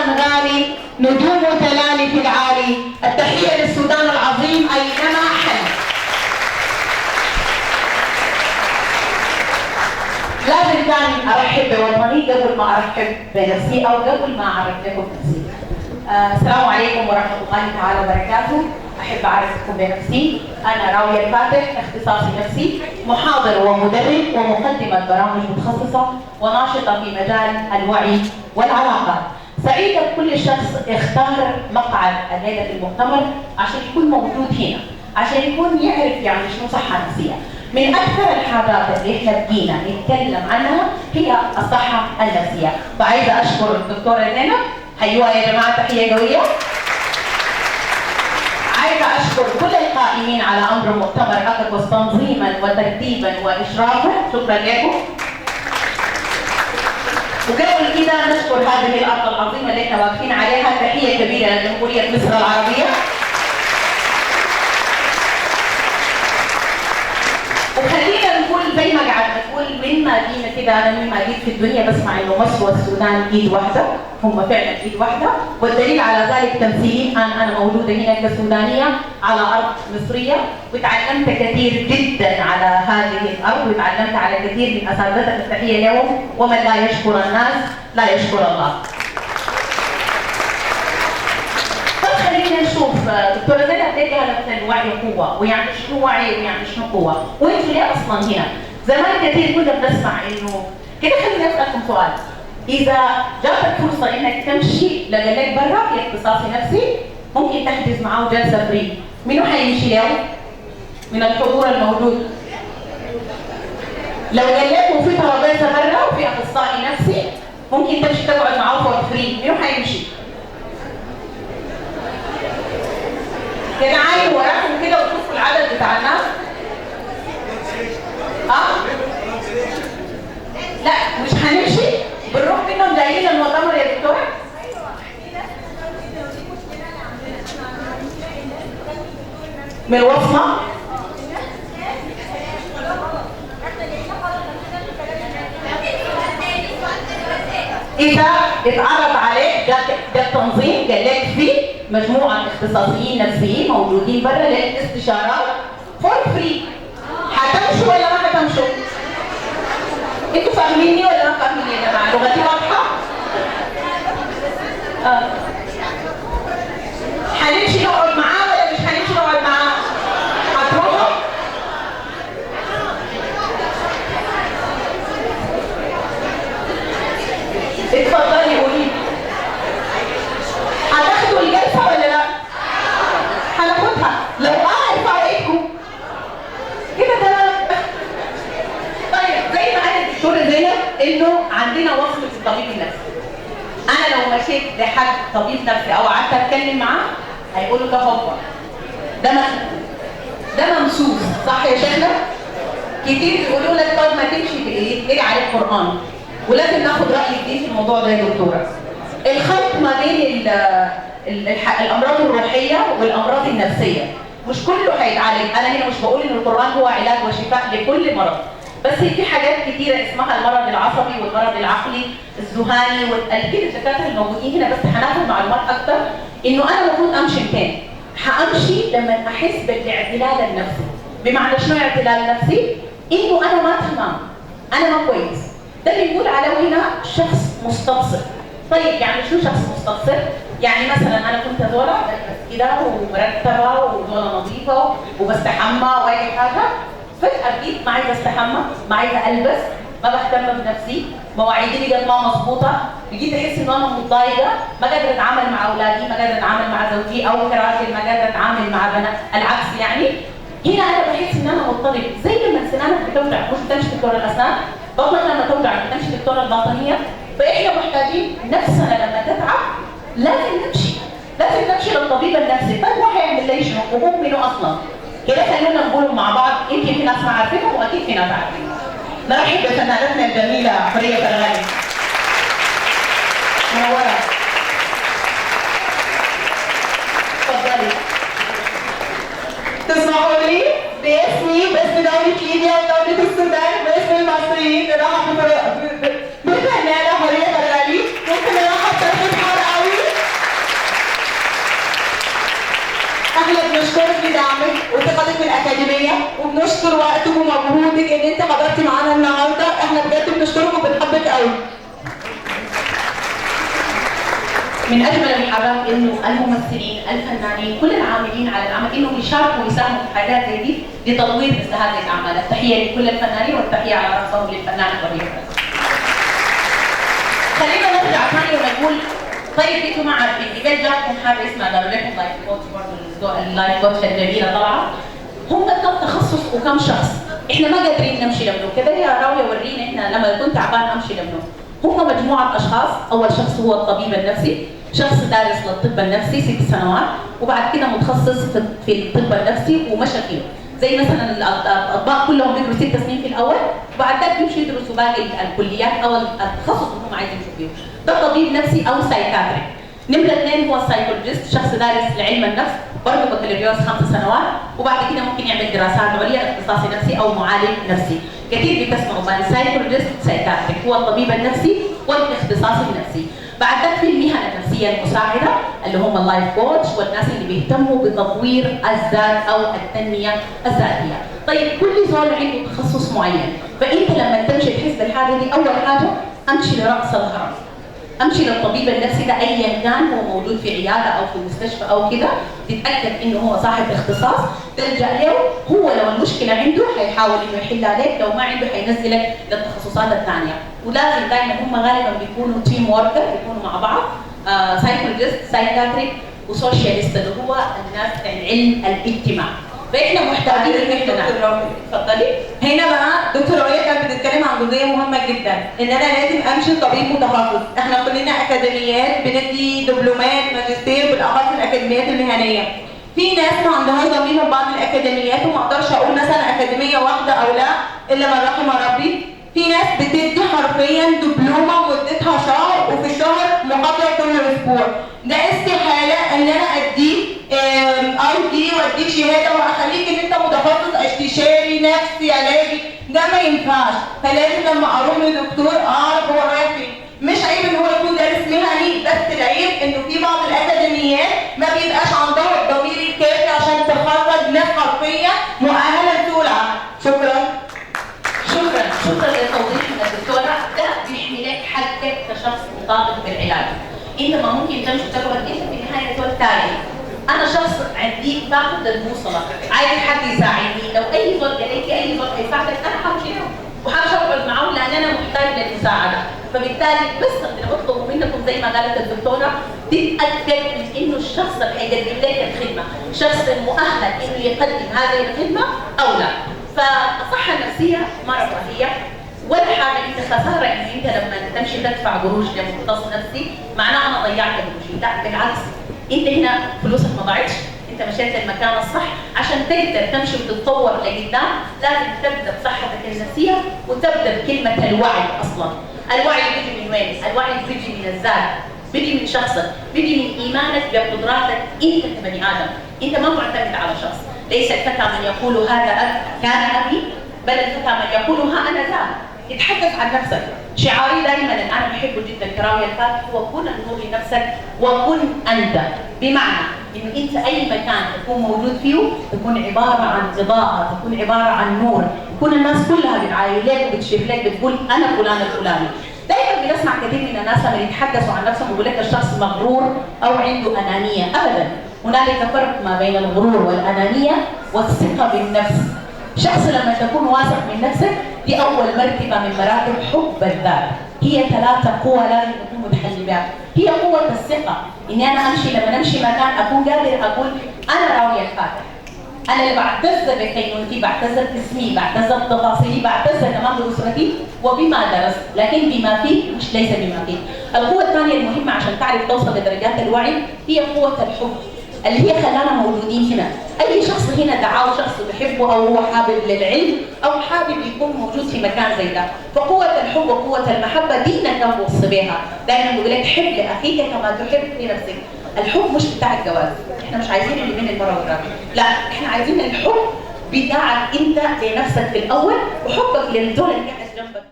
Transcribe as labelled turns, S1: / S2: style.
S1: وطن غالي نجوم تلالي في العالي. التحية للسودان العظيم أينما حل. لازم كان أرحب بوطني قبل ما أرحب بنفسي أو قبل ما أعرف لكم نفسي. السلام عليكم ورحمة الله تعالى وبركاته. أحب أعرفكم بنفسي. أنا راوية الفاتح، اختصاصي نفسي، محاضر ومدرب ومقدمة برامج متخصصة وناشطة في مجال الوعي والعلاقات. سعيدة بكل شخص اختار مقعد الليلة في المؤتمر عشان يكون موجود هنا، عشان يكون يعرف يعني شنو صحة نفسية. من أكثر الحاجات اللي احنا بدينا نتكلم عنها هي الصحة النفسية، فعايزة أشكر الدكتورة زينب. أيوة يا جماعة، تحية قوية. عايزة أشكر كل القائمين على أمر مؤتمر أكاكوس تنظيما وترتيبا وإشرافا، شكرا لكم. وقبل كده نشكر هذه الأرض العظيمة اللي احنا واقفين عليها. تحية كبيرة لجمهورية مصر العربية. وخلينا نقول زي ما قاعد نقول من ما جينا كده، انا من ما جيت في الدنيا بسمع انه مصر والسودان ايد واحده، هم فعلا ايد واحده، والدليل على ذلك تمثيلي انا موجوده هنا كسودانيه على ارض مصريه، وتعلمت كثير جدا على هذه الارض، وتعلمت على كثير من اساتذتنا. التحيه لهم، ومن لا يشكر الناس لا يشكر الله. خلينا نشوف دكتوره زينب ليه قالت الوعي قوه، ويعني شنو وعي ويعني شنو قوه، وانتوا ليه اصلا هنا؟ زمان كثير كنا بنسمع انه كده. خليني اسالكم سؤال، اذا جاتك فرصه انك تمشي لقلك برا في اختصاصي نفسي، ممكن تحجز معاه جلسه فري، منو حيمشي له؟ من الحضور الموجود. لو قال لكم في ترابيزه برا وفي اخصائي نفسي ممكن تمشي تقعد معاه فور فري، منو حيمشي؟ كده عايز وراكم كده وتشوفوا العدد بتاع الناس. لا مش هنمشي، بنروح منهم جايين المؤتمر يا دكتوره. من الوصمه إذا اتعرض عليك ده التنظيم قال لك فيه مجموعة اختصاصيين نفسيين موجودين برا للاستشارات فور فري، هتمشوا ولا ما هتمشوا؟ انتوا فاهميني ولا ما فاهميني يا جماعة؟ لغتي واضحة؟ هنمشي نقعد معاه ولا مش هنمشي نقعد معاه؟ هتروحوا؟ اتفضلي قولي. هتاخدوا الجلسه ولا لا؟ هناخدها. لو ارفعوا ايدكم كده تمام. طيب زي ما قالت الدكتوره زينب انه عندنا وصفه الطبيب النفسي. انا لو مشيت لحد طبيب نفسي او قعدت اتكلم معاه هيقولوا ده هو ده ممسوس، صح يا شيخنا؟ كتير بيقولوا لك طب ما تمشي تقري على القران، ولازم ناخد راي جديد في الموضوع ده يا دكتوره. الخلط ما بين الامراض الروحيه والامراض النفسيه مش كله هيتعالج. انا هنا مش بقول ان القران هو علاج وشفاء لكل مرض، بس في حاجات كتيره اسمها المرض العصبي والمرض العقلي الذهاني واكيد الدكاتره الموجودين هنا، بس هناخد معلومات اكتر انه انا المفروض امشي فين. هامشي لما احس بالاعتلال النفسي. بمعنى شنو اعتلال نفسي؟ انه انا ما تمام، انا ما كويس. ده بنقول عليه هنا شخص مستبصر. طيب يعني شو شخص مستبصر؟ يعني مثلا انا كنت زوله كده ومرتبه وزوله نظيفه وبستحمى واي حاجه، فجاه جيت ما عايزه استحمى، ما عايزه البس، ما بهتم بنفسي، مواعيدي بقت ما مظبوطه، بقيت احس ان انا متضايقه، ما قادره اتعامل مع اولادي، ما قادره اتعامل مع زوجي او كراجل، ما قادره اتعامل مع بنات، العكس يعني. هنا انا بحس ان انا مضطرب، زي لما سنانك بتوجع مش بتمشي دكتور الاسنان، بطنك لما توجع بتمشي دكتور الباطنيه، فاحنا محتاجين نفسنا لما تتعب لازم نمشي للطبيب النفسي. طيب هو هيعمل لي شنو؟ وهو منه اصلا؟ كده خلينا نقول مع بعض، يمكن في ناس ما عارفينها واكيد في ناس عارفينها. نرحب بفنانتنا الجميله حوريه فرغلي. منوره. اتفضلي. تسمحوا لي باسمي وباسم دوله ليبيا ودوله السودان وباسم المصريين نرحب بفنانه حوريه فرغلي. ممكن نرحب ترحيب حار قوي.
S2: بنشكرك لدعمك وثقتك في الأكاديمية، وبنشكر وقتك ومجهودك إن أنت حضرتي معانا النهارده، إحنا بجد بنشكرك وبنحبك قوي.
S1: من اجمل الحاجات انه الممثلين، الفنانين، كل العاملين على العمل انهم يشاركوا ويساهموا في حاجات زي دي لتطوير مثل هذه الاعمال، التحيه لكل الفنانين والتحيه على راسهم للفنان الرهيب. خلينا نرجع ثاني ونقول طيب انتم ما عارفين اذا جاتكم حاجه اسمها قالوا لكم لايف كوتش، برضه اللايف كوتش الجميله طبعا هم كم تخصص وكم شخص؟ احنا ما قادرين نمشي لمنه كده يا راويه ورينا احنا لما كنت تعبان امشي لمنه. هم مجموعه اشخاص، اول شخص هو الطبيب النفسي، شخص دارس للطب النفسي 6 سنوات وبعد كده متخصص في الطب النفسي ومشى فيه. زي مثلا الاطباء كلهم بيدرسوا 6 سنين في الاول وبعد ذلك بيمشوا يدرسوا باقي الكليات او التخصص اللي هم عايزين يمشوا فيه. ده طبيب نفسي او سايكاتري. نمرة 2 هو السايكولوجيست، شخص دارس لعلم النفس برضه بكالوريوس 5 سنوات وبعد كده ممكن يعمل دراسات عليا اختصاصي نفسي او معالج نفسي. كثير بتسمعوا بين سايكولوجيست سايكاتري هو الطبيب النفسي والاختصاصي النفسي. بعد ذلك في المهن النفسيه المساعده اللي هم اللايف كوتش والناس اللي بيهتموا بتطوير الذات او التنميه الذاتيه. طيب كل زول عنده تخصص معين، فانت لما تمشي تحس بالحاجه دي اول حاجه امشي لراس الهرم. امشي للطبيب النفسي ده ايا كان هو موجود في عياده او في مستشفى او كده، تتاكد انه هو صاحب اختصاص، تلجا له، هو لو المشكله عنده حيحاول انه يحلها لك، لو ما عنده حينزلك للتخصصات الثانيه، ولازم دائما هم غالبا بيكونوا تيم وركر، بيكونوا مع بعض، سايكولوجيست، سايكاتريك وسوشياليست اللي هو الناس علم الاجتماع. فاحنا محتاجين ان احنا اتفضلي.
S2: هنا بقى دكتور رؤية كانت بتتكلم عن جزئيه مهمه جدا، ان انا لازم امشي طبيب متخصص. احنا كلنا اكاديميات بندي دبلومات ماجستير بالاخص الاكاديميات المهنيه. في ناس ما عندهاش ضمير من بعض الاكاديميات وما اقدرش اقول مثلا اكاديميه واحده او لا الا من رحم ربي. في ناس بتدي حرفيا دبلومه مدتها شهر وفي الشهر محاضره كل اسبوع. ده استحاله ان انا اديك اي دي واديك شهاده واخليك ان انت متخصص استشاري نفسي علاجي، ده ما ينفعش. فلازم لما اروح لدكتور اعرف هو رايح فين. مش عيب ان هو يكون دارس مهني، بس العيب انه في بعض الاكاديميات ما بيبقاش عندها الضمير الكافي عشان تخرج ناس حرفيا مؤهله لسوق العمل. شكرا.
S1: شكرا للتوضيح من الدكتوره، ده بيحملك حقك كشخص مطالب بالعلاج. انت ما ممكن تمشي تقعد انت في النهايه تقول تالي انا شخص عندي باخذ البوصله، عايز حد يساعدني، لو اي زول عليك اي زول هيساعدك انا حمشي له وحمشي اقعد معه لان انا محتاج للمساعده. فبالتالي بس انا بطلب منكم زي ما قالت الدكتوره تتاكد من انه الشخص اللي هيقدم لك الخدمه شخص مؤهل انه يقدم هذه الخدمه او لا. فالصحه النفسيه ما رفاهيه ولا حاجه، انت خساره ان انت لما تمشي تدفع قروش لمختص نفسي معناه انا ضيعت قروشي، لا بالعكس، انت هنا فلوسك ما ضاعتش، انت مشيت المكان الصح. عشان تقدر تمشي وتتطور لقدام لازم تبدا بصحتك النفسيه وتبدا بكلمه الوعي. اصلا الوعي بيجي من وين؟ الوعي بيجي من الذات، بيجي من شخصك، بيجي من ايمانك بقدراتك انت كبني ادم. انت ما معتمد على شخص، ليس الفتى من يقول هذا كان ابي بل الفتى من يقول ها انا ذا. اتحدث عن نفسك. شعاري دائما اللي انا بحبه جدا كراويه الفاتح هو كن النور لنفسك وكن انت، بمعنى انه انت اي مكان تكون موجود فيه تكون عباره عن اضاءه، تكون عباره عن نور، تكون الناس كلها بتعاين لك وبتشير لك بتقول انا فلان الفلاني. دائما بنسمع كثير من الناس لما يتحدثوا عن نفسهم بيقول لك الشخص مغرور او عنده انانيه، ابدا، هنالك فرق ما بين الغرور والانانيه والثقه بالنفس. شخص لما تكون واثق من نفسك دي اول مرتبه من مراتب حب الذات. هي 3 قوى لازم تكون متحلي بها. هي قوه الثقه، اني انا امشي لما امشي مكان اكون قادر اقول انا راويه الفاتح، انا اللي بعتز بكينونتي، بعتز باسمي، بعتز بتفاصيلي، بعتز كمان باسرتي وبما درست، لكن بما فيه مش ليس بما فيه. القوه الثانيه المهمه عشان تعرف توصل لدرجات الوعي هي قوه الحب اللي هي خلانا موجودين هنا. اي شخص هنا دعاه شخص بيحبه او هو حابب للعلم او حابب يكون موجود في مكان زي ده. فقوه الحب وقوه المحبه ديننا كان موصي بها، دائما بيقول لك حب لاخيك كما تحب لنفسك. الحب مش بتاع الجواز، احنا مش عايزين اللي بين المراه والراجل، لا احنا عايزين الحب بتاعك انت لنفسك في الاول وحبك للزول اللي قاعد جنبك.